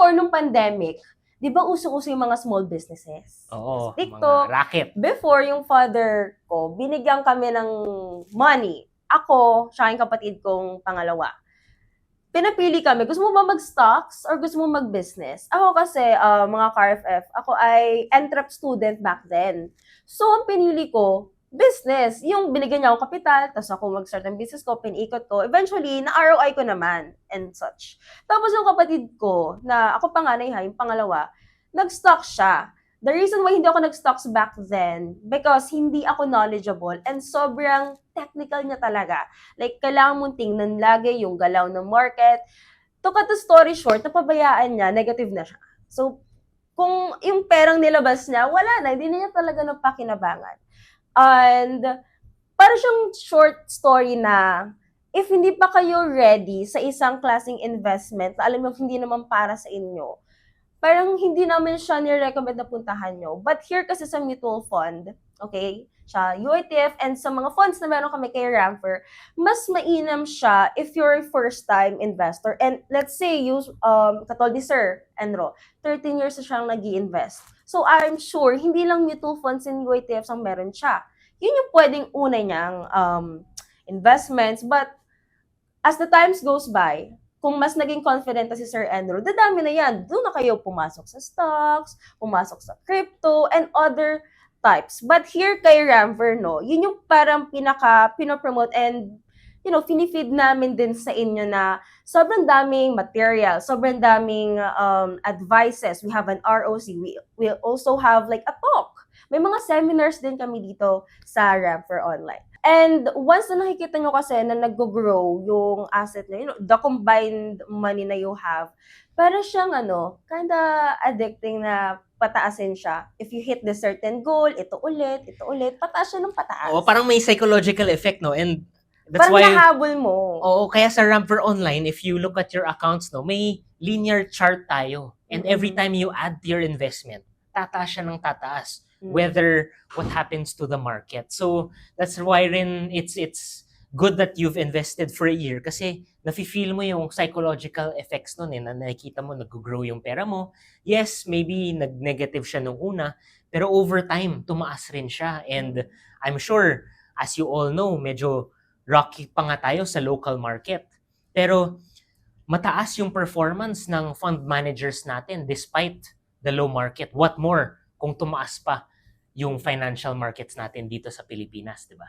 before nung pandemic, di ba uso-uso yung mga small businesses? Oo, TikTok. mga racket. Before, yung father ko, binigyan kami ng money. Ako, siya yung kapatid kong pangalawa. Pinapili kami, gusto mo ba mag-stocks or gusto mo mag-business? Ako kasi, mga car-FF, ako ay entrep student back then. So, ang pinili ko, business. Yung binigyan niya akong kapital, tapos ako mag-start ng business ko, pinikot ko. Eventually, na-ROI ko naman and such. Tapos yung kapatid ko, na ako panganay ha, yung pangalawa, nag-stock siya. The reason why hindi ako nag-stocks back then, because hindi ako knowledgeable and sobrang technical niya talaga. Like, kailangan mong tingnan lagi yung galaw ng market. To cut the story short, napabayaan niya, negative na siya. So, kung yung perang nilabas niya, wala na, hindi na niya talaga napakinabangan. And, para siyang short story na, if hindi pa kayo ready sa isang klaseng investment, na alam mo, hindi naman para sa inyo, parang hindi namin siya ni-recommend na puntahan nyo. But here kasi sa mutual fund, okay, siya UITF and sa mga funds na meron kami kay Ramper, mas mainam siya if you're a first-time investor. And let's say, you, katulad ni Sir Enro, 13 years na siyang nag-i-invest. So I'm sure, hindi lang mutual funds and UITFs ang meron siya. Yun yung pwedeng una niyang investments. But as the times goes by, kung mas naging confident na si Sir Enro, dadami na yan. Doon na kayo pumasok sa stocks, pumasok sa crypto, and other types. But here kay Ramver, no, yun yung parang pinopromote and, finifeed namin din sa inyo na sobrang daming material, sobrang daming advices. We have an ROC. We also have like a talk. May mga seminars din kami dito sa Ramver Online. And once na nakikita nyo kasi na nag-grow yung asset na, the combined money na you have, para siyang kinda addicting na pataasin siya. If you hit the certain goal, ito ulit, pataas siya ng pataas. Oo, parang may psychological effect, no? And that's parang why nahabol mo. Oo, kaya sa Ramper Online, if you look at your accounts, no, may linear chart tayo. And every time you add to your investment, tataas siya ng tataas. Whether what happens to the market. So that's why rin it's good that you've invested for a year kasi nafe-feel mo yung psychological effects nun na nakikita mo nag-grow yung pera mo. Yes, maybe nag-negative siya nung una, pero over time tumaas rin siya. And I'm sure, as you all know, medyo rocky pa nga tayo sa local market. Pero mataas yung performance ng fund managers natin despite the low market. What more kung tumaas pa yung financial markets natin dito sa Pilipinas, di ba?